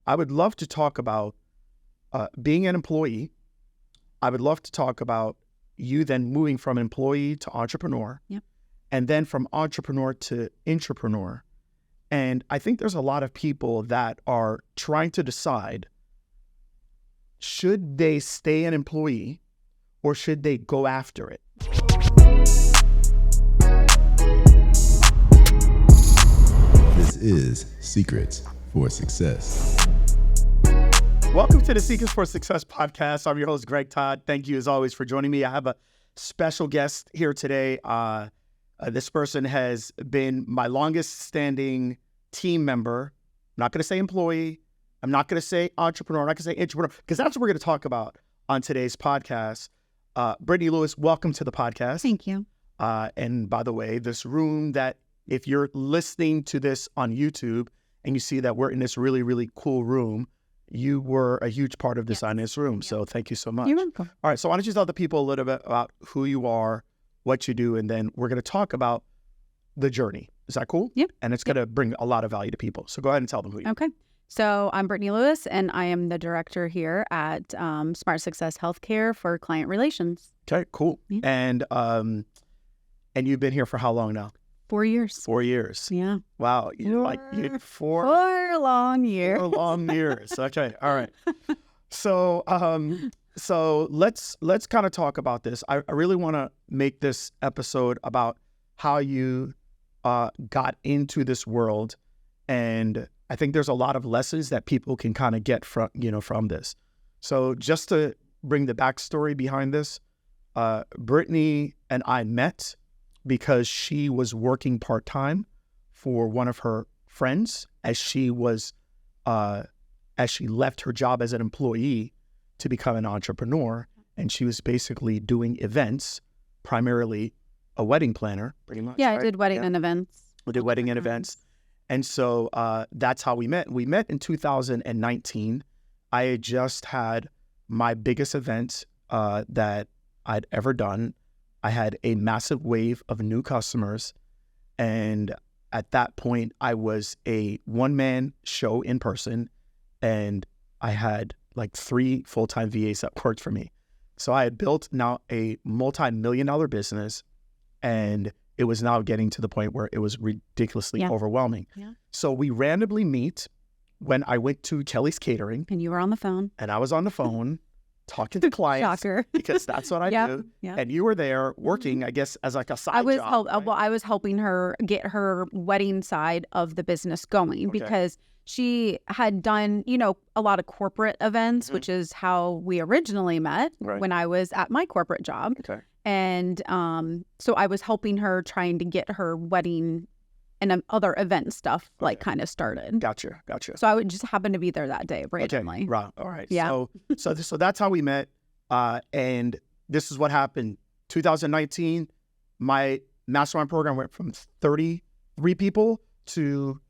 I would love to talk about being an employee. I would love to talk about you then moving from employee to entrepreneur, Yep. and then from entrepreneur to intrapreneur. And I think there's a lot of people that are trying to decide, should they stay an employee or should they go after it? This is Secrets for Success. Welcome to the Secrets for Success podcast. I'm your host, Greg Todd. Thank you, as always, for joining me. I have a special guest here today. This person has been my longest standing team member. I'm not going to say employee. I'm not going to say entrepreneur. I'm not going to say entrepreneur, because that's what we're going to talk about on today's podcast. Brittany Lewis, welcome to the podcast. Thank you. And by the way, this room that, if you're listening to this on YouTube and you see that we're in this really, really cool room, you were a huge part of designing this room. So thank you so much. You're welcome. All right. So why don't you tell the people a little bit about who you are, what you do, and then we're going to talk about the journey. Is that cool? Yep. And it's going to bring a lot of value to people. So go ahead and tell them who you are. Okay. So I'm Brittany Lewis, and I am the director here at Smart Success Healthcare for client relations. Okay, cool. Yeah. And you've been here for how long now? 4 years. 4 years. Yeah. Wow. You four 4 long years. 4 long years. Okay. All right. So let's kind of talk about this. I really want to make this episode about how you got into this world, and I think there's a lot of lessons that people can kind of get from this. So just to bring the backstory behind this, Brittany and I met because she was working part-time for one of her friends as she left her job as an employee to become an entrepreneur. And she was basically doing events, primarily a wedding planner, pretty much. Yeah, right? I did wedding and events. We did wedding and events. And so that's how we met. We met in 2019. I had just had my biggest event that I'd ever done. I had a massive wave of new customers. And at that point, I was a one-man show in person. And I had like 3 full-time VAs that worked for me. So I had built now a multi-million-dollar business. And it was now getting to the point where it was ridiculously overwhelming. Yeah. So we randomly meet when I went to Kelly's Catering. And you were on the phone. And I was on the phone talking to clients. Shocker. Because that's what I do. Yep. And you were there working, I guess, as like a side job. I was helping her get her wedding side of the business going because she had done, a lot of corporate events, which is how we originally met when I was at my corporate job. Okay. And so I was helping her, trying to get her wedding and other event stuff kind of started. Gotcha. So I would just happen to be there that day randomly. Okay. Right. All right. Yeah. So that's how we met. And this is what happened. 2019, my mastermind program went from 33 people to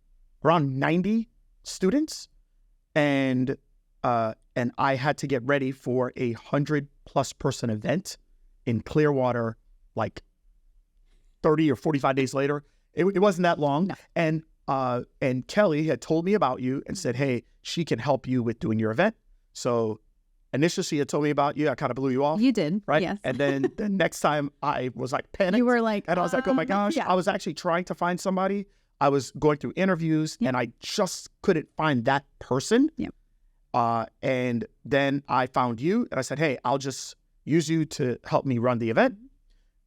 around 90 students. And I had to get ready for a 100+ person event in Clearwater, like 30 or 45 days later. It wasn't that long. No. And Kelly had told me about you and said, hey, she can help you with doing your event. So initially she had told me about you. I kind of blew you off. You did. Right? Yes. And then the next time I was like panicked. You were like, and I was like, oh my gosh. Yeah. I was actually trying to find somebody. I was going through interviews and I just couldn't find that person. Yeah. And then I found you and I said, hey, I'll just use you to help me run the event.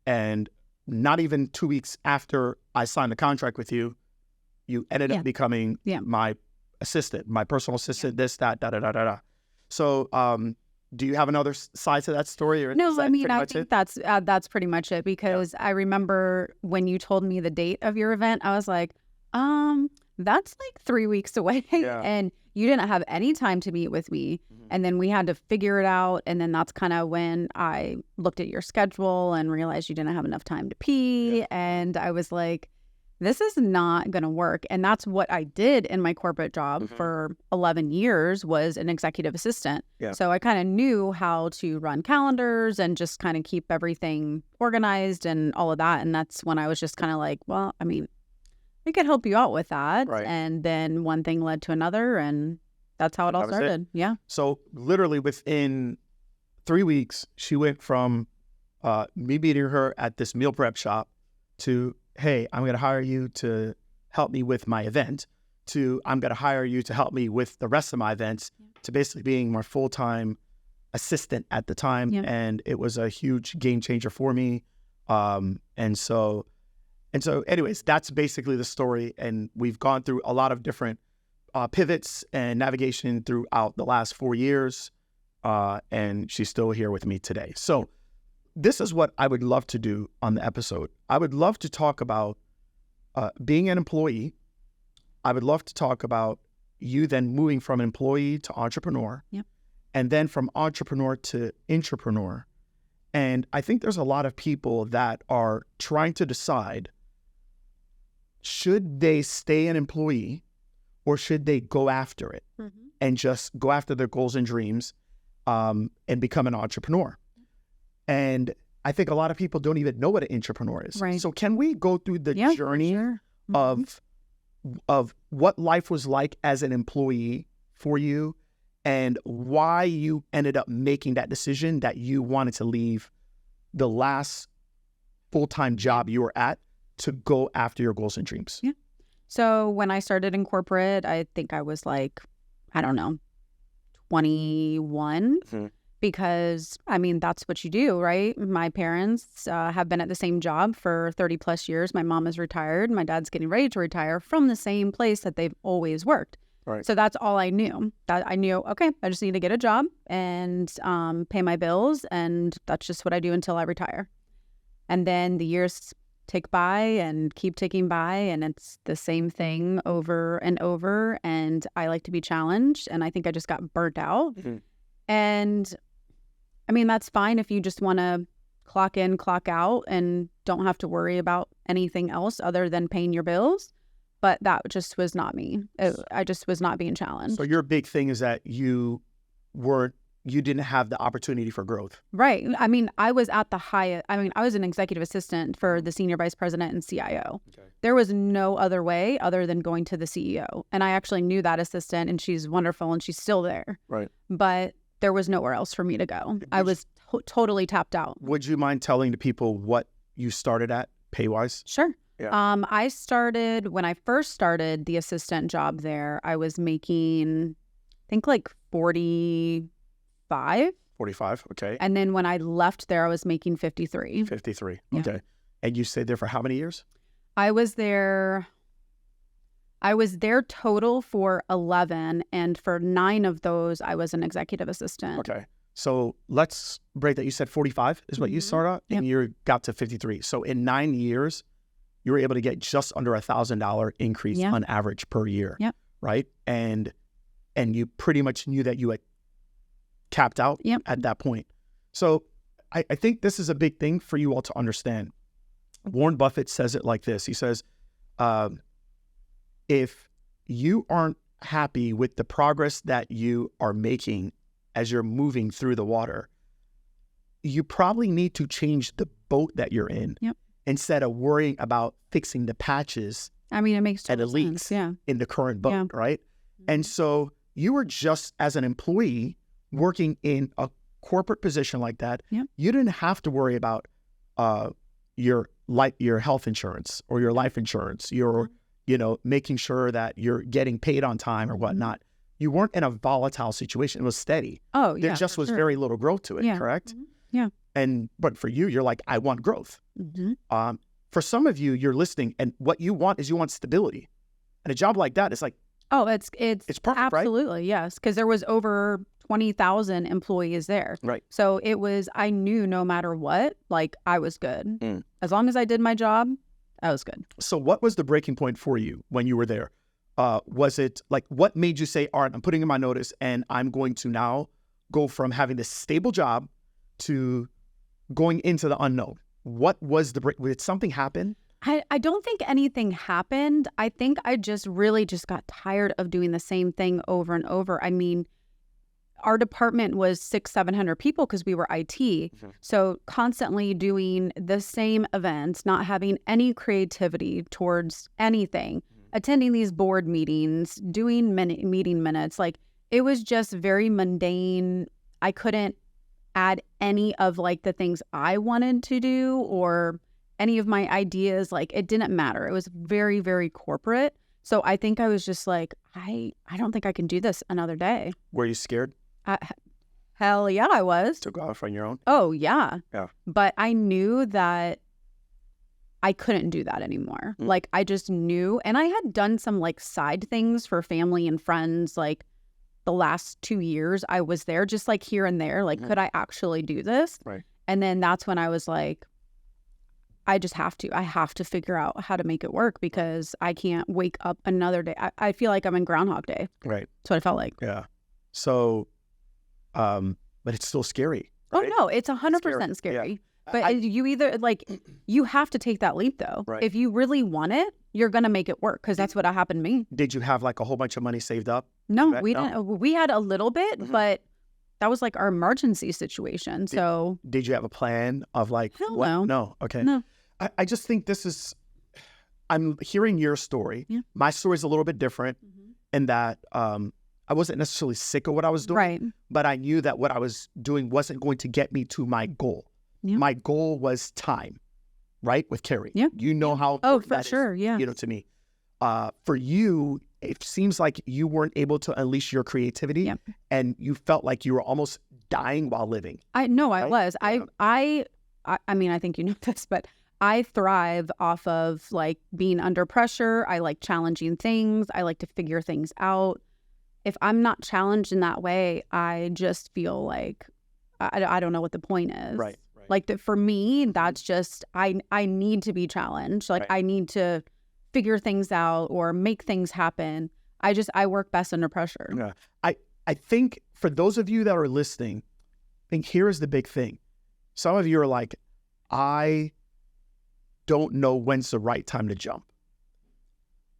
And not even 2 weeks after I signed the contract with you, you ended up becoming my assistant, my personal assistant, this, that, da. So do you have another side to that story? Or no, I mean, I think that's pretty much it, because I remember when you told me the date of your event, I was like, that's like 3 weeks away. Yeah. And you didn't have any time to meet with me. Mm-hmm. And then we had to figure it out. And then that's kind of when I looked at your schedule and realized you didn't have enough time to pee. Yeah. And I was like, this is not going to work. And that's what I did in my corporate job for 11 years, was an executive assistant. Yeah. So I kind of knew how to run calendars and just kind of keep everything organized and all of that. And that's when I was just kind of like, well, I mean, we could help you out with that. Right. And then one thing led to another, and That's how it all That was it. started. Yeah. So literally within 3 weeks, she went from me meeting her at this meal prep shop to, hey, I'm going to hire you to help me with my event, to I'm going to hire you to help me with the rest of my events, to basically being my full-time assistant at the time. Yeah. And it was a huge game changer for me. And so anyways, that's basically the story. And we've gone through a lot of different pivots and navigation throughout the last 4 years. And she's still here with me today. So this is what I would love to do on the episode. I would love to talk about being an employee. I would love to talk about you then moving from employee to entrepreneur, Yep. and then from entrepreneur to intrapreneur. And I think there's a lot of people that are trying to decide, should they stay an employee or should they go after it and just go after their goals and dreams and become an entrepreneur? And I think a lot of people don't even know what an intrapreneur is. Right. So can we go through the Yeah, journey sure. of what life was like as an employee for you and why you ended up making that decision that you wanted to leave the last full-time job you were at to go after your goals and dreams? Yeah. So when I started in corporate, I think I was like, I don't know, 21. Because, I mean, that's what you do, right? My parents have been at the same job for 30 plus years. My mom is retired. My dad's getting ready to retire from the same place that they've always worked. Right. So that's all I knew. That I knew, okay, I just need to get a job and pay my bills. And that's just what I do until I retire. And then the years tick by and keep ticking by. And it's the same thing over and over. And I like to be challenged. And I think I just got burnt out. And I mean, that's fine if you just want to clock in, clock out, and don't have to worry about anything else other than paying your bills. But that just was not me. I just was not being challenged. So your big thing is that you didn't have the opportunity for growth. Right. I mean, I was at the highest. I mean, I was an executive assistant for the senior vice president and CIO. Okay. There was no other way other than going to the CEO. And I actually knew that assistant, and she's wonderful, and she's still there. Right. But there was nowhere else for me to go. I was totally tapped out. Would you mind telling the people what you started at pay-wise? Sure. Yeah. I started, when I first started the assistant job there, I was making, I think like 45. 45, okay. And then when I left there, I was making 53. 53, Yeah. okay. And you stayed there for how many years? I was there total for 11, and for 9 of those, I was an executive assistant. Okay. So let's break that. You said 45 is what you started out, and you got to 53. So in 9 years, you were able to get just under $1,000 increase on average per year, right? And you pretty much knew that you had capped out at that point. So I think this is a big thing for you all to understand. Warren Buffett says it like this. He says, if you aren't happy with the progress that you are making as you're moving through the water, you probably need to change the boat that you're in instead of worrying about fixing the patches I mean, it makes and the total leaks sense. in the current boat, Yeah. right? And so you were just, as an employee, working in a corporate position like that. You didn't have to worry about your health insurance or your life insurance, making sure that you're getting paid on time or whatnot. You weren't in a volatile situation. It was steady. Oh, yeah. There just was very little growth to it, correct? Yeah. But for you, you're like, I want growth. For some of you, you're listening, and what you want is you want stability. And a job like that is like, oh, it's perfect, right? absolutely, yes, because there was over 20,000 employees there. Right. So I knew no matter what, like, I was good. As long as I did my job, I was good. So what was the breaking point for you when you were there? Was it like, what made you say, all right, I'm putting in my notice and I'm going to now go from having this stable job to going into the unknown? What was the break? Did something happen? I don't think anything happened. I think I just really just got tired of doing the same thing over and over. I mean, our department was 600-700 people because we were IT. So constantly doing the same events, not having any creativity towards anything, attending these board meetings, doing meeting minutes. Like, It was just very mundane. I couldn't add any of like the things I wanted to do or any of my ideas. Like it didn't matter. It was very, very corporate. So I think I was just like, I don't think I can do this another day. Were you scared Hell yeah, I was. to go off on your own? Oh yeah. Yeah. But I knew that I couldn't do that anymore. Like I just knew, and I had done some like side things for family and friends. Like the last 2 years I was there just like here and there. Like, could I actually do this? Right. And then that's when I was like, I have to figure out how to make it work because I can't wake up another day. I feel like I'm in Groundhog Day. Right. That's what it felt like. Yeah. So, but it's still scary. Right? Oh no, it's 100% scary. Yeah. But you either like, you have to take that leap though. Right. If you really want it, you're going to make it work because that's what happened to me. Did you have like a whole bunch of money saved up? No, Right? we No? didn't. We had a little bit, but that was like our emergency situation. So Did you have a plan of like, Hell what? no. No. Okay. No. I just think I'm hearing your story. Yeah. My story is a little bit different in that I wasn't necessarily sick of what I was doing, right. but I knew that what I was doing wasn't going to get me to my goal. Yeah. My goal was time, right? With Carrie. Yeah. You know how Oh, important for that is, sure. Yeah. to me. For you, it seems like you weren't able to unleash your creativity Yeah. and you felt like you were almost dying while living. I Right? was. Yeah. I mean, I think you know this, but I thrive off of like being under pressure. I like challenging things. I like to figure things out. If I'm not challenged in that way, I just feel like I don't know what the point is. Right. Like for me, that's just I need to be challenged. Like Right. I need to figure things out or make things happen. I work best under pressure. Yeah. I think for those of you that are listening, I think here is the big thing. Some of you are like, I don't know when's the right time to jump.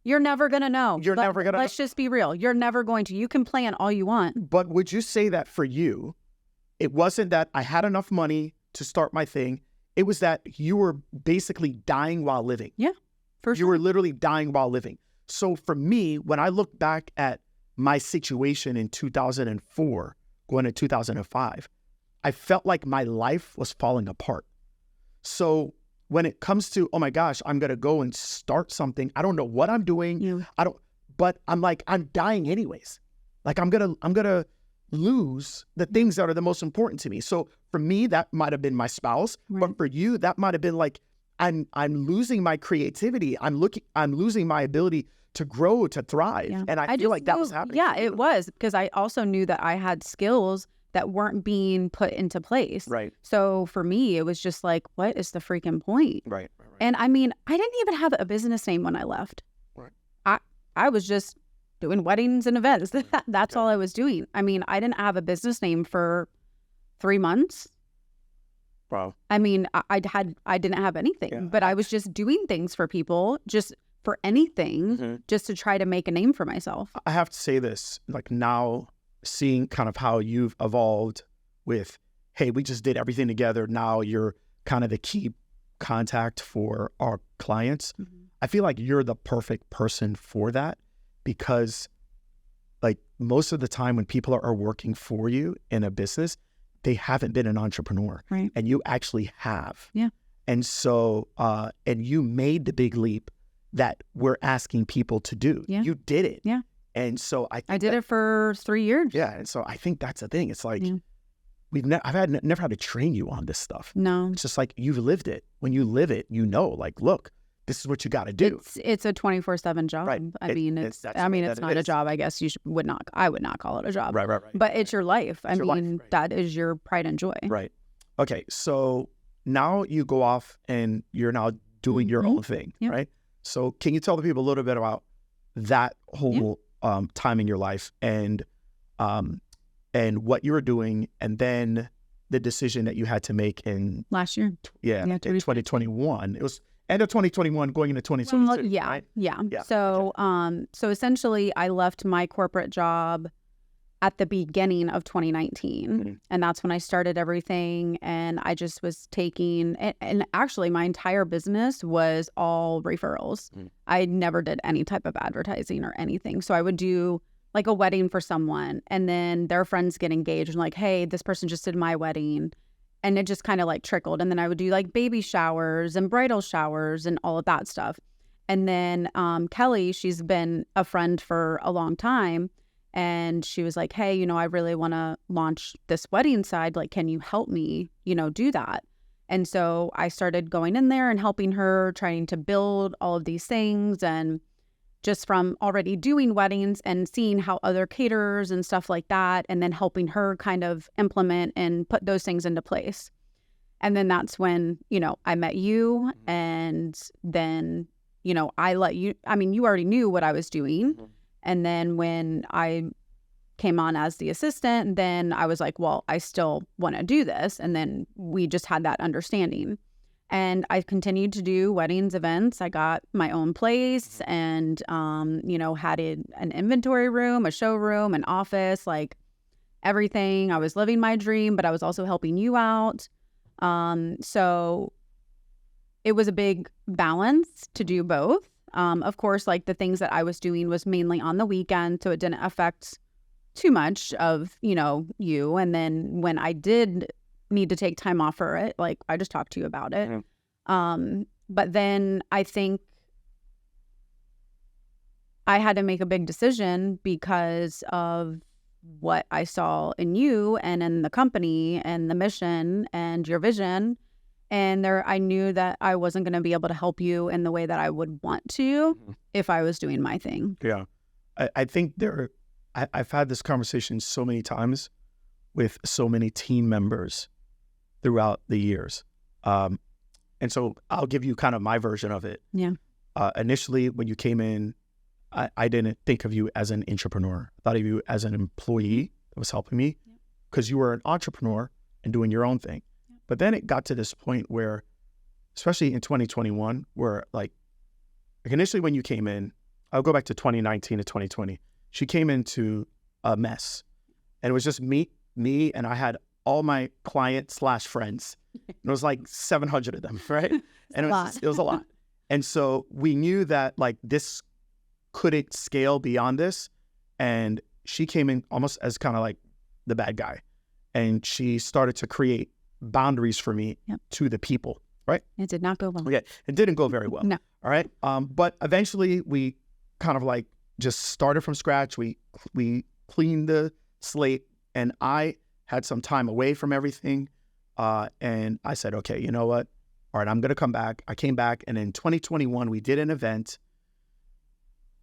You're never going to know. You're never gonna Let's just be real. You're never going to. You can plan all you want. But would you say that for you, it wasn't that I had enough money to start my thing. It was that you were basically dying while living. Yeah, for You sure. were literally dying while living. So for me, when I look back at my situation in 2004, going to 2005, I felt like my life was falling apart. So when it comes to, oh my gosh, I'm going to go and start something. I don't know what I'm doing. Yeah. But I'm like, I'm dying anyways. Like I'm going to lose the things that are the most important to me. So for me, that might've been my spouse, Right. but for you, that might've been like, I'm losing my creativity. I'm losing my ability to grow, to thrive. Yeah. And I feel just like that knew- was happening. Yeah, for you. it was because I also knew that I had skills that weren't being put into place. Right. So for me, it was just like, what is the freaking point? Right. And I mean, I didn't even have a business name when I left. Right. I was just doing weddings and events. That's Okay. all I was doing. I mean, I didn't have a business name for 3 months. Wow. I mean, I didn't have anything, Yeah. but I was just doing things for people, just for anything, Mhm. just to try to make a name for myself. I have to say this, like now seeing kind of how you've evolved with, hey, we just did everything together. Now you're kind of the key contact for our clients. I feel like you're the perfect person for that because like most of the time when people are working for you in a business, they haven't been an entrepreneur. Right. And you actually have. Yeah. And so, and you made the big leap that we're asking people to do. Yeah. You did it. Yeah. And so I did it for 3 years. Yeah. And so I think that's the thing. It's like, Yeah. I've never had to train you on this stuff. No. It's just like, you've lived it. When you live it, you know, like, look, this is what you got to do. It's a 24/7 job. Right. I mean, it's that's I mean, what it's that not a is. job. I guess I would not call it a job. Right. But it's your life. I It's your life, mean, right. that is your pride and joy. Right. Okay. So now you go off and you're now doing your Mhm. own thing, Yep. right? So can you tell the people a little bit about that whole time in your life and what you were doing, and then the decision that you had to make in Last year. in 2021. It was end of 2021 going into 2022. Yeah. Right? Yeah. Yeah, So, so essentially I left my corporate job at the beginning of 2019. Mhm. And that's when I started everything. And I just was taking, and actually my entire business was all referrals. Mhm. I never did any type of advertising or anything. So I would do like a wedding for someone, and then their friends get engaged and like, hey, this person just did my wedding. And it just kind of like trickled. And then I would do like baby showers and bridal showers and all of that stuff. And then Kelly, she's been a friend for a long time. And she was like, hey, I really want to launch this wedding side. Like, can you help me, do that? And so I started going in there and helping her, trying to build all of these things. And just from already doing weddings and seeing how other caterers and stuff like that, and then helping her kind of implement and put those things into place. And then that's when, I met you, and then, I let you, you already knew what I was doing. And then when I came on as the assistant, then I was like, well, I still want to do this. And then we just had that understanding. And I continued to do weddings, events. I got my own place and, had an inventory room, a showroom, an office, like everything. I was living my dream, but I was also helping you out. So it was a big balance to do both. Of course, like the things that I was doing was mainly on the weekend, so it didn't affect too much of, you. And then when I did need to take time off for it, like I just talked to you about it. But then I think I had to make a big decision because of what I saw in you and in the company and the mission and your vision. And I knew that I wasn't going to be able to help you in the way that I would want to if I was doing my thing. Yeah. I think I've had this conversation so many times with so many team members throughout the years. And so I'll give you kind of my version of it. Yeah. Initially, when you came in, I didn't think of you as an entrepreneur. I thought of you as an employee that was helping me because you were an entrepreneur and doing your own thing. Yeah. But then it got to this point where, especially in 2021, where like initially when you came in, I'll go back to 2019 to 2020. She came into a mess, and it was just me, and I had all my client/friends. It was like 700 of them, right? And it was a lot. And so we knew that like this couldn't scale beyond this. And she came in almost as kind of like the bad guy. And she started to create boundaries for me to the people, right? It did not go well. Okay. It didn't go very well. No. All right. But eventually we kind of like just started from scratch. We cleaned the slate, and I had some time away from everything. And I said, okay, you know what? All right, I'm going to come back. I came back, and in 2021, we did an event.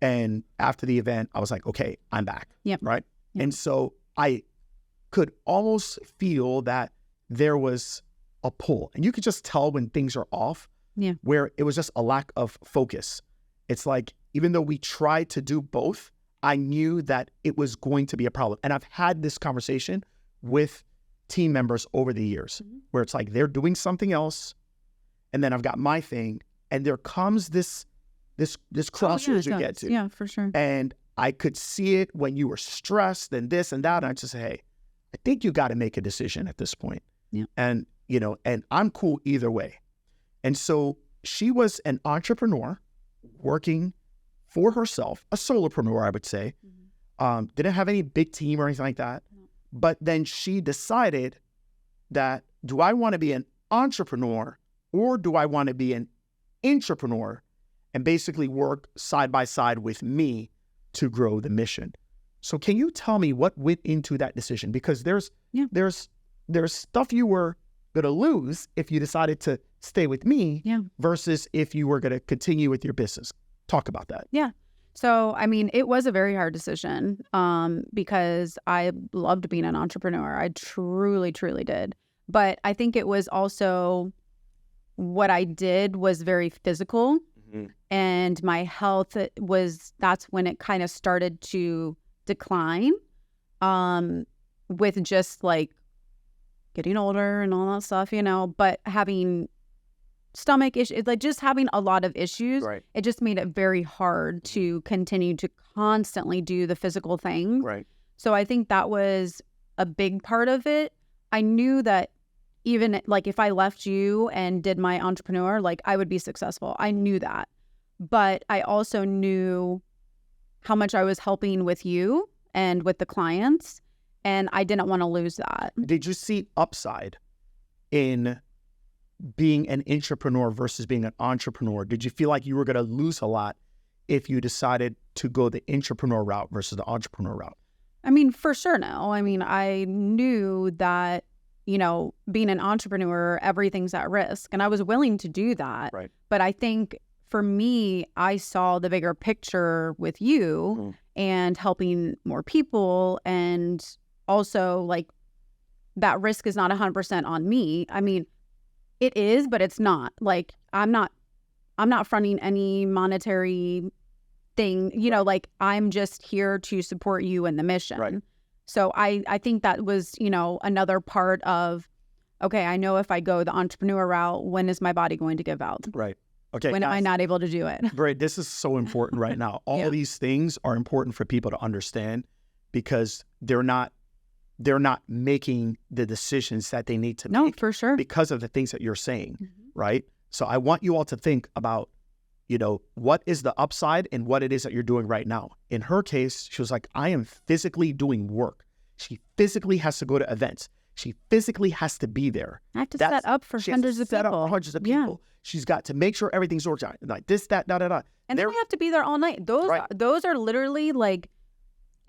And after the event, I was like, okay, I'm back. Yep. Right. Yep. And so I could almost feel that there was a pull, and you could just tell when things are off, where it was just a lack of focus. It's like, even though we tried to do both, I knew that it was going to be a problem. And I've had this conversation with team members over the years where it's like they're doing something else, and then I've got my thing, and there comes this crossroads you get to. Yeah, for sure. And I could see it when you were stressed and this and that. And I just say, hey, I think you got to make a decision at this point. Yeah. And, and I'm cool either way. And so she was an entrepreneur working for herself, a solopreneur, I would say. Didn't have any big team or anything like that. But then she decided that, do I want to be an entrepreneur or do I want to be an intrapreneur and basically work side by side with me to grow the mission? So can you tell me what went into that decision? Because there's stuff you were going to lose if you decided to stay with me versus if you were going to continue with your business. Talk about that. Yeah. So, I mean, it was a very hard decision because I loved being an entrepreneur. I truly, truly did. But I think it was also what I did was very physical. And my health that's when it kind of started to decline with just like getting older and all that stuff, but having stomach issues, like just having a lot of issues, right. It just made it very hard to continue to constantly do the physical things. Right. So I think that was a big part of it. I knew that even like if I left you and did my entrepreneur, like I would be successful. I knew that. But I also knew how much I was helping with you and with the clients. And I didn't want to lose that. Did you see upside in being an intrapreneur versus being an entrepreneur? Did you feel like you were going to lose a lot if you decided to go the intrapreneur route versus the entrepreneur route? I mean, for sure, no. I mean, I knew that, being an entrepreneur, everything's at risk. And I was willing to do that. Right. But I think for me, I saw the bigger picture with you and helping more people. And also, like, that risk is not 100% on me. I mean, it is, but it's not. Like, I'm not fronting any monetary thing, like, I'm just here to support you in the mission. Right. So I think that was, another part of, okay, I know if I go the entrepreneur route, when is my body going to give out? Right. Okay. When am I not able to do it? Right. This is so important right now. All these things are important for people to understand because they're not making the decisions that they need to make. No, for sure. Because of the things that you're saying, right? So I want you all to think about, what is the upside and what it is that you're doing right now. In her case, she was like, I am physically doing work. She physically has to go to events. She physically has to be there. I have to set up for hundreds of people. Set up for hundreds of people. She's got to make sure everything's organized. Like this, that, da, da, da. And then we have to be there all night. Those are literally like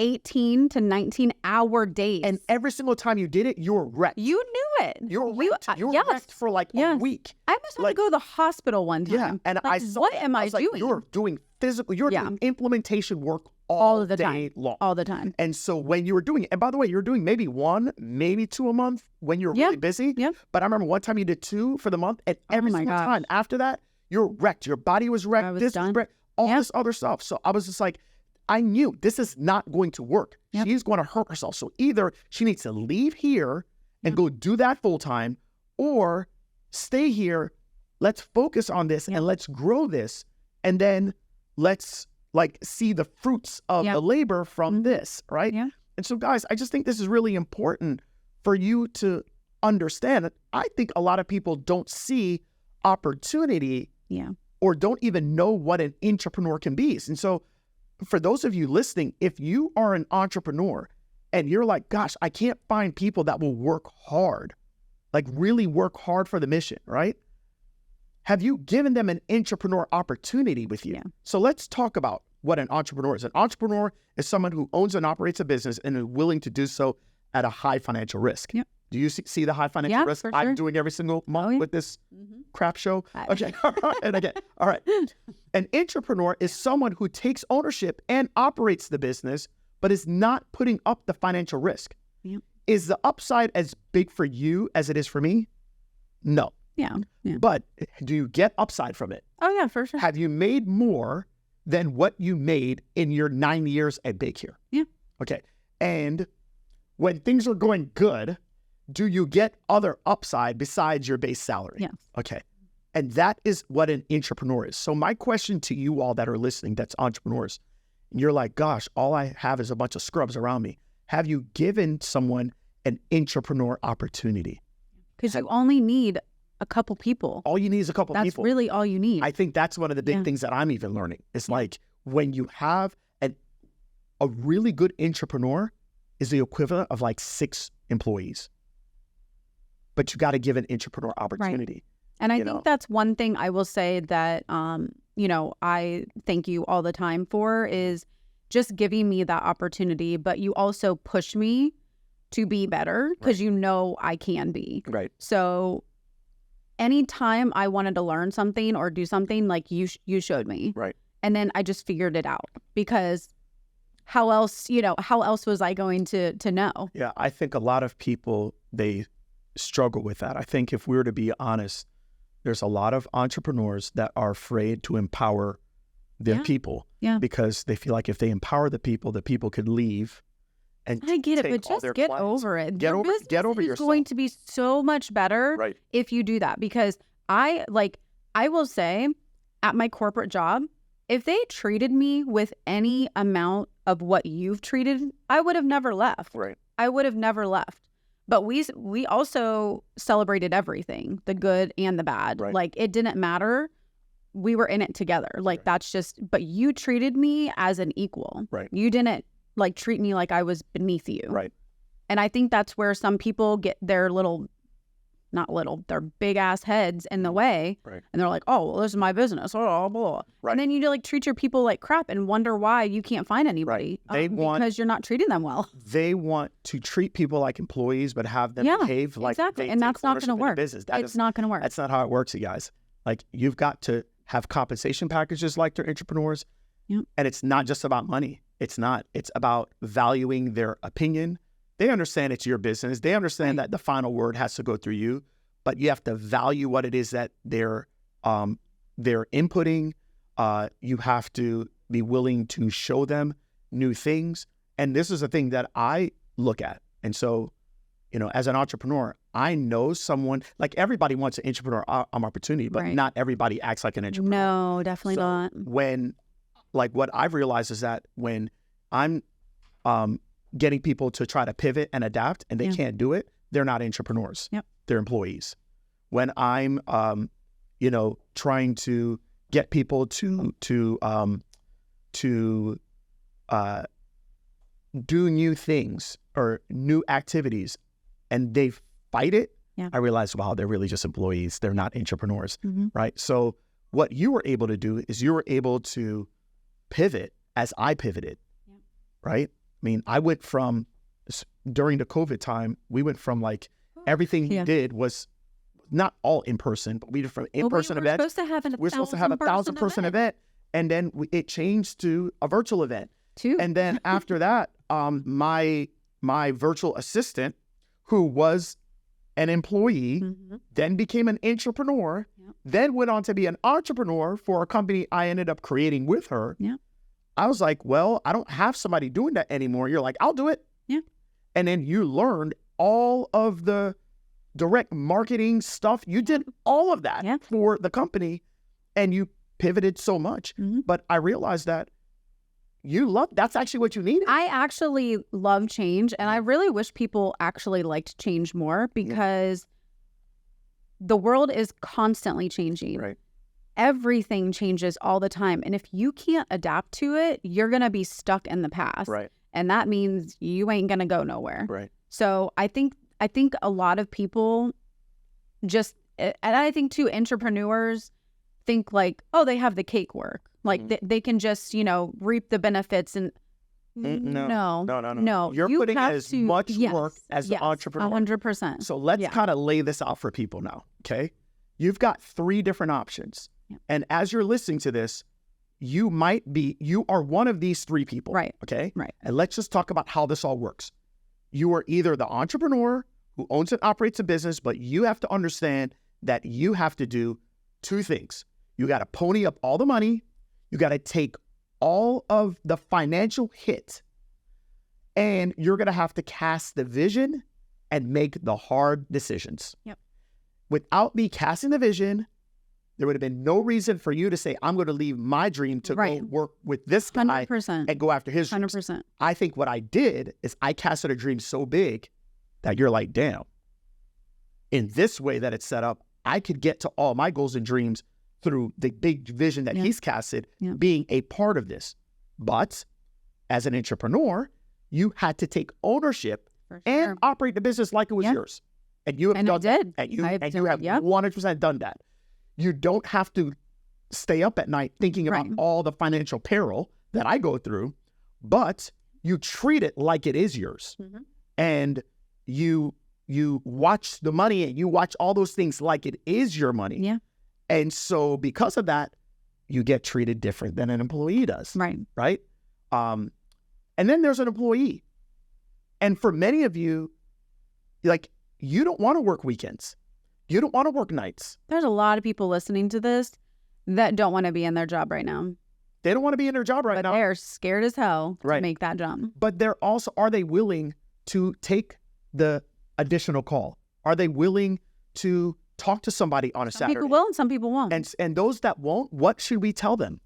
18 to 19-hour days. And every single time you did it, you were wrecked. You knew it. You were wrecked. You were wrecked for like a week. I must have to go to the hospital one time. Yeah, and like, I saw what that. am I was like, doing? You're doing physical. You're doing implementation work all the day time. long. All the time. And so when you were doing it, and by the way, you're doing maybe 1, maybe 2 a month when you're really busy. Yep. But I remember one time you did 2 for the month, and every single time after that, you're wrecked. Your body was wrecked. Was wrecked. All this other stuff. So I was just like, I knew this is not going to work. Yep. She's going to hurt herself. So either she needs to leave here and go do that full time, or stay here. Let's focus on this and let's grow this. And then let's see the fruits of the labor from this, right? Yeah. And so guys, I just think this is really important for you to understand that I think a lot of people don't see opportunity or don't even know what an entrepreneur can be. And so for those of you listening, if you are an entrepreneur and you're like, gosh, I can't find people that will work hard, like really work hard for the mission, right? Have you given them an entrepreneur opportunity with you? Yeah. So let's talk about what an entrepreneur is. An entrepreneur is someone who owns and operates a business and is willing to do so at a high financial risk. Yep. Do you see the high financial risk I'm doing every single month with this crap show? Okay. All right. And again, all right. An entrepreneur is someone who takes ownership and operates the business, but is not putting up the financial risk. Yep. Is the upside as big for you as it is for me? No. Yeah. But do you get upside from it? Oh, yeah, for sure. Have you made more than what you made in your 9 years at Bakecare? Yeah. Okay. And when things are going good, do you get other upside besides your base salary? Yes. Okay. And that is what an entrepreneur is. So my question to you all that are listening, that's entrepreneurs, and you're like, gosh, all I have is a bunch of scrubs around me. Have you given someone an entrepreneur opportunity? Because you only need a couple people. All you need is a couple people. That's really all you need. I think that's one of the big things that I'm even learning. It's like when you have a really good entrepreneur is the equivalent of like 6 employees. But you got to give an entrepreneur opportunity. Right. And I think that's one thing I will say that, I thank you all the time for is just giving me that opportunity. But you also push me to be better because I can be. Right. So anytime I wanted to learn something or do something, like you showed me. Right. And then I just figured it out because how else was I going to know? Yeah, I think a lot of people, they struggle with that. I think if we were to be honest, there's a lot of entrepreneurs that are afraid to empower their people because they feel like if they empower the people could leave. And I get it, but just get over it. Get over yourself. It's going to be so much better if you do that. Because I will say, at my corporate job, if they treated me with any amount of what you've treated, I would have never left. Right. I would have never left. But we also celebrated everything, the good and the bad. Right. Like, it didn't matter. We were in it together. Like, that's just, but you treated me as an equal. Right. You didn't like treat me like I was beneath you. Right. And I think that's where some people get their their big ass heads in the way. Right. And they're like, oh, well, this is my business. Blah, blah. Right. And then you like treat your people like crap and wonder why you can't find anybody. Right. Because you're not treating them well. They want to treat people like employees, but have them behave like exactly. And they that's take not ownership going to in the work. business. It's not going to work. That's not how it works, you guys. Like, you've got to have compensation packages like they're entrepreneurs. Yep. And it's not just about money. It's not. It's about valuing their opinion. They understand it's your business. They understand that the final word has to go through you, but you have to value what it is that they're inputting. You have to be willing to show them new things. And this is a thing that I look at. And so, as an entrepreneur, I know someone, like, everybody wants an entrepreneur opportunity, but not everybody acts like an entrepreneur. No, definitely not. When, like, what I've realized is that when I'm getting people to try to pivot and adapt and they can't do it, they're not entrepreneurs. Yep. They're employees. When I'm, trying to get people to do new things or new activities and they fight it, I realize, wow, they're really just employees. They're not entrepreneurs, right? So what you were able to do is you were able to pivot as I pivoted, right? I mean, I went from, during the COVID time, we went from like everything he did was not all in person, but we did from in-person events. We're supposed to have a 1,000-person event. And then it changed to a virtual event. And then after that, my virtual assistant, who was an employee, then became an entrepreneur, then went on to be an entrepreneur for a company I ended up creating with her. I was like, well, I don't have somebody doing that anymore. You're like, I'll do it. And then you learned all of the direct marketing stuff. You did all of that for the company and you pivoted so much. But I realized that that's actually what you needed. I actually love change, and I really wish people actually liked change more because the world is constantly changing. Right. Everything changes all the time. And if you can't adapt to it, you're going to be stuck in the past. Right. And that means you ain't going to go nowhere. Right. So I think a lot of people and I think too, entrepreneurs think like, oh, they have the cake work. Like they can just, reap the benefits and no. You're putting as much work as the entrepreneur. 100%. So let's kind of lay this out for people now. Okay. You've got 3 different options. And as you're listening to this, you are one of these 3 people. Right. Okay. Right. And let's just talk about how this all works. You are either the entrepreneur who owns and operates a business, but you have to understand that you have to do 2 things. You got to pony up all the money. You got to take all of the financial hit, and you're going to have to cast the vision and make the hard decisions. Without me casting the vision, there would have been no reason for you to say, I'm going to leave my dream to go work with this guy 100%. and go after his dreams. 100%. I think what I did is I casted a dream so big that you're like, damn, in this way that it's set up, I could get to all my goals and dreams through the big vision that he's casted, being a part of this. But as an entrepreneur, you had to take ownership and operate the business like it was yours. And you have done that. And you have 100% done that. You don't have to stay up at night thinking about all the financial peril that I go through, but you treat it like it is yours. And you watch the money and you watch all those things like it is your money. And so because of that, you get treated different than an employee does. Right. And then there's an employee. And for many of you, like, you don't want to work weekends. You don't want to work nights. There's a lot of people listening to this that don't want to be in their job right now. They don't want to be in their job right now. But they're scared as hell to make that jump. But are they willing to take the additional call? Are they willing to talk to somebody on a Saturday? Some people will and some people won't. And those that won't, what should we tell them?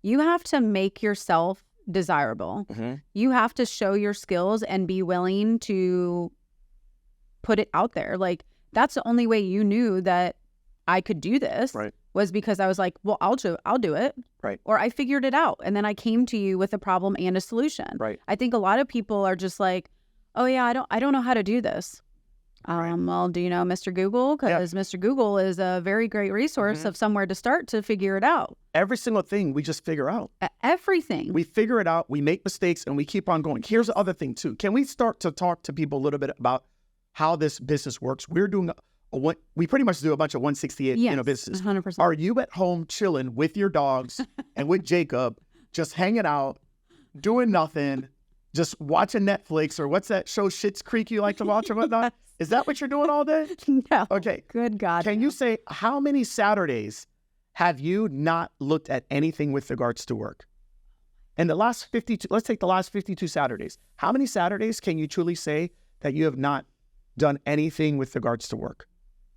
You have to make yourself desirable. You have to show your skills and be willing to put it out there. Like, that's the only way you knew that I could do this was because I was like, well, I'll do it. Right. Or I figured it out. And then I came to you with a problem and a solution. Right. I think a lot of people are just like, oh yeah, I don't know how to do this. Right. Well, do you know Mr. Google? Because Mr. Google is a very great resource of somewhere to start to figure it out. Every single thing we just figure out. Everything. We figure it out, we make mistakes, and we keep on going. Here's the other thing too. Can we start to talk to people a little bit about how this business works? We're doing we pretty much do a bunch of 168 businesses. 100%. Are you at home chilling with your dogs and with Jacob, just hanging out, doing nothing, just watching Netflix, or what's that show, Schitt's Creek, you like to watch or whatnot? Is that what you're doing all day? No. Okay. Good God. Can you say how many Saturdays have you not looked at anything with regards to work? And the last 52, let's take the last 52 Saturdays. How many Saturdays can you truly say that you have not done anything with regards to work?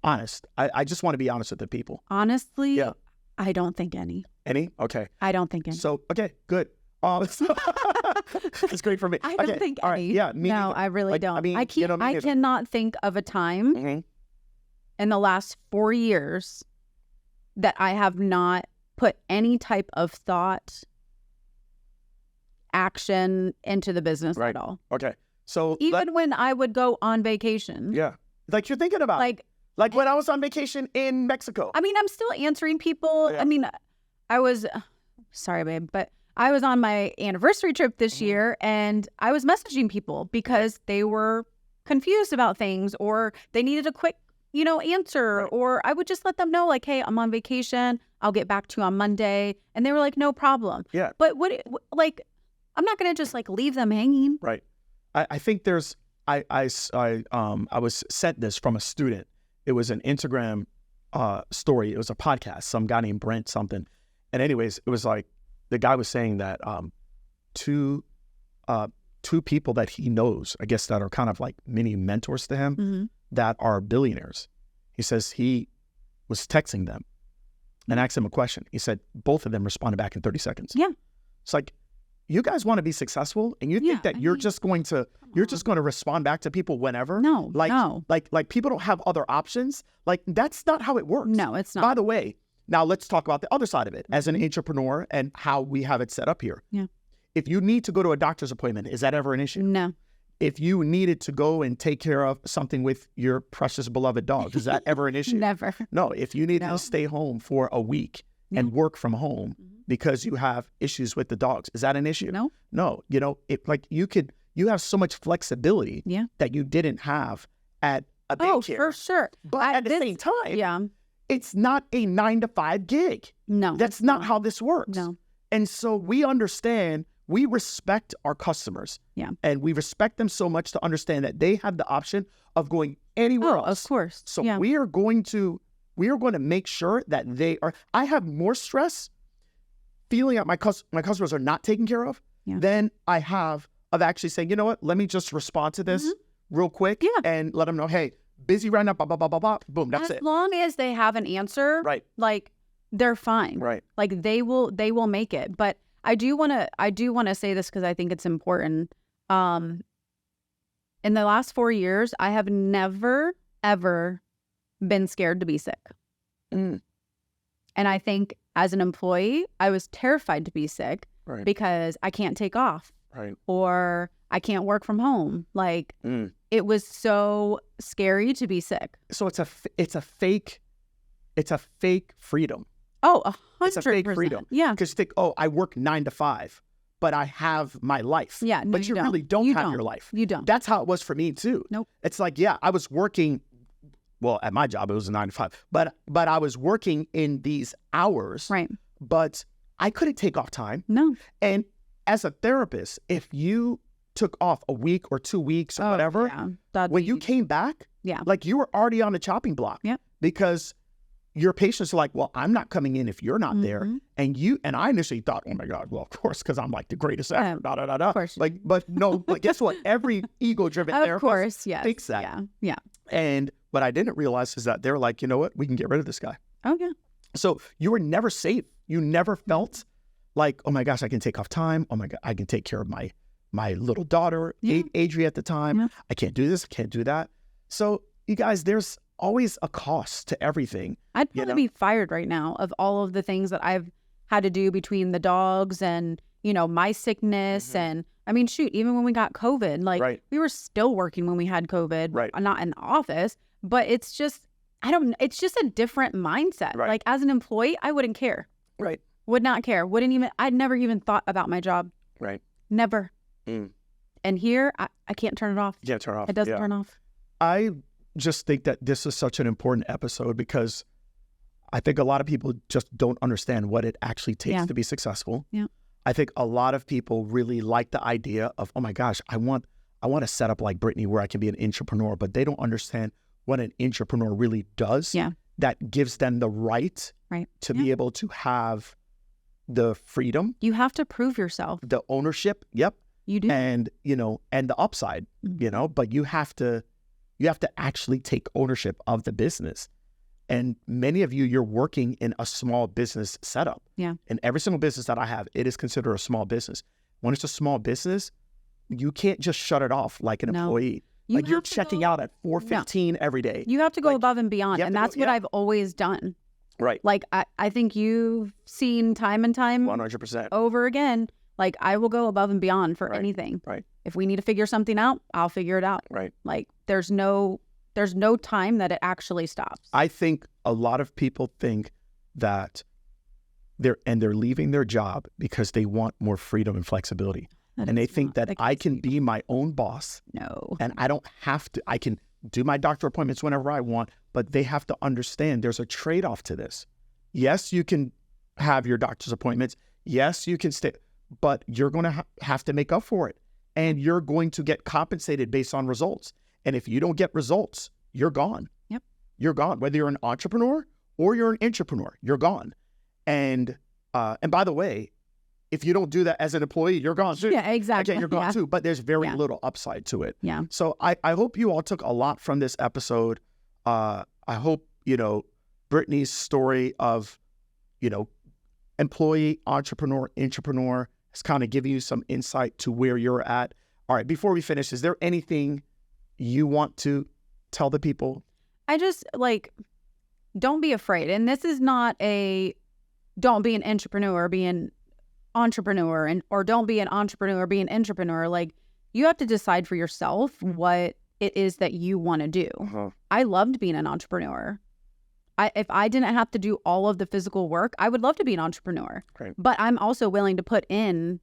Honest. I just want to be honest with the people. Honestly, Yeah. I don't think any. Any? Okay. I don't think any. So, okay, good. That's great for me. I don't think all any. right, yeah, me no, neither. I really Like, don't. I mean, I cannot think of a time in the last 4 years that I have not put any type of thought, action into the business Right. at all. Okay. So Even when I would go on vacation. yeah, like you're thinking about, like when I was on vacation in Mexico. I mean, I'm still answering people. Yeah. I mean, I was, sorry, babe, but I was on my anniversary trip this year and I was messaging people because they were confused about things or they needed a quick, answer. Right. Or I would just let them know like, hey, I'm on vacation. I'll get back to you on Monday. And they were like, no problem. Yeah. But I'm not going to just like leave them hanging. Right. I think there's, I was sent this from a student. It was an Instagram story. It was a podcast, some guy named Brent something. And anyways, it was like, the guy was saying that two people that he knows, I guess, that are kind of like mini mentors to him, that are billionaires. He says he was texting them and asked them a question. He said both of them responded back in 30 seconds. Yeah. It's like, you guys want to be successful and you think that you're just going to respond back to people whenever? No, Like people don't have other options. Like that's not how it works. No, it's not. By the way, now let's talk about the other side of it as an entrepreneur and how we have it set up here. Yeah. If you need to go to a doctor's appointment, is that ever an issue? No. If you needed to go and take care of something with your precious beloved dog, is that ever an issue? Never. No. If you need to stay home for a week and work from home because you have issues with the dogs, is that an issue? No. No. You have so much flexibility that you didn't have at a daycare. Oh, for sure. But at the same time, it's not a 9-to-5 gig. No. That's not how this works. No. And so we understand, we respect our customers. Yeah. And we respect them so much to understand that they have the option of going anywhere else. Of course. So we are going to make sure that I have more stress feeling that my customers are not taken care of than I have of actually saying, you know what, let me just respond to this real quick and let them know, hey, busy right now, blah, blah, blah, blah, blah. Boom, that's it. As long as they have an answer, Right. like they're fine. Right. Like they will make it. But I do want to say this because I think it's important. In the last 4 years, I have never, ever been scared to be sick. And I think as an employee, I was terrified to be sick because I can't take off. Right. Or I can't work from home. Like it was so scary to be sick. So it's a fake freedom. Oh, 100%. It's a fake freedom. Yeah. Because you think, I work 9 to 5, but I have my life. Yeah. No, but you really don't have your life. You don't. That's how it was for me too. Nope. It's like, I was working. Well, at my job, it was a 9 to 5, but I was working in these hours. Right. But I couldn't take off time. No. And as a therapist, if you took off a week or 2 weeks or whatever, when you came back, like you were already on the chopping block. Yeah. Because your patients are like, well, I'm not coming in if you're not there. And I initially thought, oh my God, well, of course, because I'm like the greatest ever, Of course. Like, but no, but guess what? Every ego-driven therapist thinks that. Yeah. Yeah. And what I didn't realize is that they're like, you know what? We can get rid of this guy. Oh, yeah. So you were never safe. You never felt like, oh my gosh, I can take off time. Oh my God, I can take care of my little daughter, Adri at the time. Yeah. I can't do this. I can't do that. So you guys, always a cost to everything. I'd probably be fired right now of all of the things that I've had to do between the dogs and, my sickness. And I mean, shoot, even when we got COVID, like we were still working when we had COVID, not in the office, but it's just, it's just a different mindset. Like as an employee, I wouldn't care. Would not care. I'd never even thought about my job. Never. And here, I can't turn it off. You can't turn it off. It doesn't turn off. I just think that this is such an important episode because I think a lot of people just don't understand what it actually takes to be successful. I think a lot of people really like the idea of, oh my gosh, I want to set up like Brittany where I can be an entrepreneur, but they don't understand what an entrepreneur really does. That gives them the right to be able to have the freedom. You have to prove yourself. The ownership. You do. And, and the upside, but you have to actually take ownership of the business. And many of you're working in a small business setup. And every single business that I have, it is considered a small business. When it's a small business, you can't just shut it off like an employee. You're checking out at 4:15 every day. You have to go above and beyond. And that's what I've always done. Like, I think you've seen time and time 100% over again. Like, I will go above and beyond for anything. If we need to figure something out, I'll figure it out. Like, there's no time that it actually stops. I think a lot of people think that they're leaving their job because they want more freedom and flexibility. And they think that I can be my own boss. No. And I don't have to, I can do my doctor appointments whenever I want, but they have to understand there's a trade-off to this. Yes, you can have your doctor's appointments. Yes, you can stay, but you're going to have to make up for it. And you're going to get compensated based on results. And if you don't get results, you're gone. You're gone. Whether you're an entrepreneur or you're an intrapreneur, you're gone. And by the way, if you don't do that as an employee, you're gone too. Yeah, exactly. Again, you're gone too. But there's very little upside to it. So I hope you all took a lot from this episode. I hope, Brittany's story of, employee, entrepreneur, intrapreneur has kind of given you some insight to where you're at. All right, before we finish, is there anything you want to tell the people? I just don't be afraid. And this is not don't be an entrepreneur, be an entrepreneur, or don't be an entrepreneur, be an intrapreneur. Like, you have to decide for yourself what it is that you want to do. I loved being an entrepreneur. If I didn't have to do all of the physical work, I would love to be an entrepreneur. But I'm also willing to put in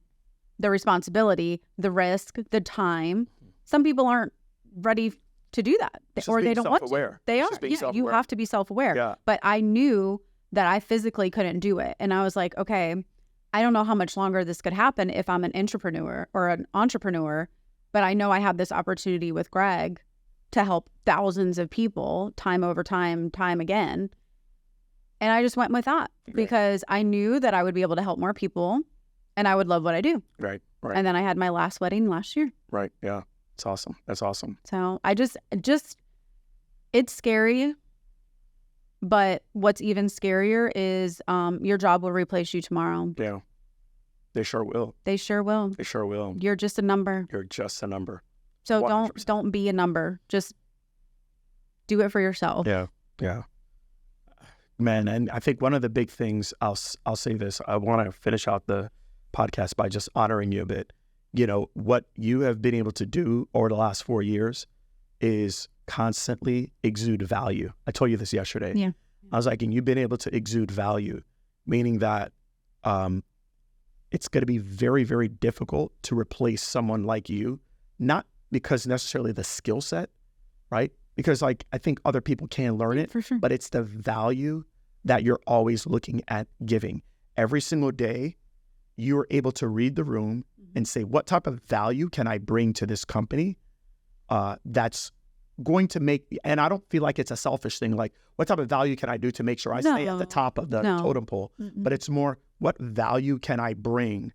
the responsibility, the risk, the time. Some people aren't ready to do that, or they don't want to. They are. You have to be self-aware. But I knew that I physically couldn't do it. And I was like, okay, I don't know how much longer this could happen if I'm an intrapreneur or an entrepreneur, but I know I have this opportunity with Greg to help thousands of people time over time again. And I just went with that because I knew that I would be able to help more people and I would love what I do. And then I had my last wedding last year. Yeah. It's awesome. That's awesome. So I just it's scary, but what's even scarier is your job will replace you tomorrow. Yeah. They sure will. They sure will. They sure will. You're just a number. You're just a number. So 100%. don't be a number. Just do it for yourself. Yeah. Man, and I think one of the big things, I'll say this, I want to finish out the podcast by just honoring you a bit. What you have been able to do over the last 4 years is constantly exude value. I told you this yesterday. I was like, and you've been able to exude value, meaning that it's going to be very, very difficult to replace someone like you, not because necessarily the skill set, right? Because I think other people can learn it, for sure. But it's the value that you're always looking at giving. Every single day, you are able to read the room and say, what type of value can I bring to this company that's going to make, and I don't feel like it's a selfish thing, like what type of value can I do to make sure I stay at the top of the totem pole? But it's more, what value can I bring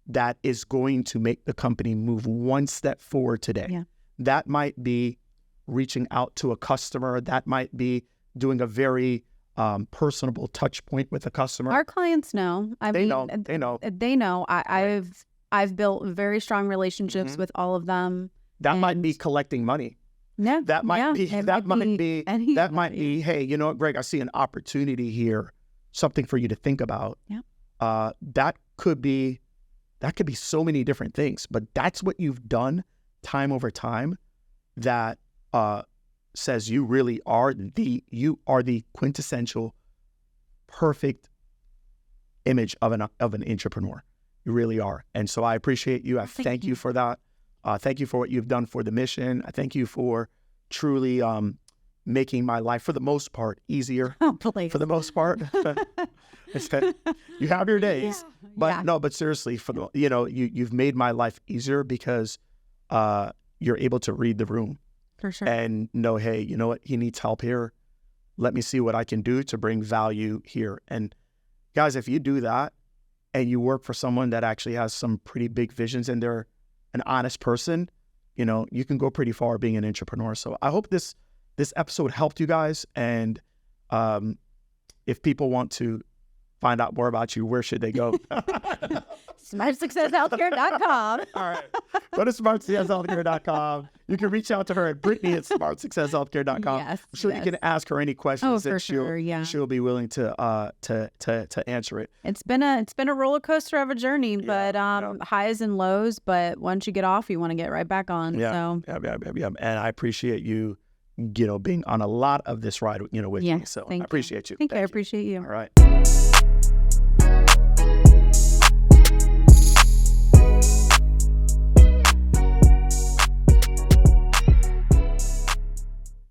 that is going to make the company move one step forward today? That might be reaching out to a customer. That might be doing a very personable touch point with a customer. Our clients know. They know. They know. I've built very strong relationships with all of them. That might be collecting money. Yeah. That might yeah, be, it that might be be, any that of might be, hey, you know what, Greg, I see an opportunity here, something for you to think about. Yeah. That could be so many different things, but that's what you've done time over time that says you really are the quintessential perfect image of an entrepreneur. You really are. And so I appreciate you. I thank you for that. Thank you for what you've done for the mission. I thank you for truly making my life, for the most part, easier. Oh, please. For the most part. You have your days. Yeah. But Yeah. no, but seriously, you've made my life easier because you're able to read the room For sure. and know, hey, you know what? He needs help here. Let me see what I can do to bring value here. And guys, if you do that and you work for someone that actually has some pretty big visions and they're an honest person, you can go pretty far being an entrepreneur. So I hope this episode helped you guys. And if people want to find out more about you, where should they go? SmartSuccessHealthcare.com. All right. Go to smartsuccesshealthcare.com. You can reach out to her at Brittany at smartsuccesshealthcare.com. Yes, I'm sure you can ask her any questions Oh, that for sure, yeah. she'll be willing to answer it. It's been a roller coaster of a journey, but highs and lows. But once you get off, you want to get right back on. Yeah. So Yeah. And I appreciate you, being on a lot of this ride, with me. So I appreciate you. Thank you. I you. appreciate you. All right.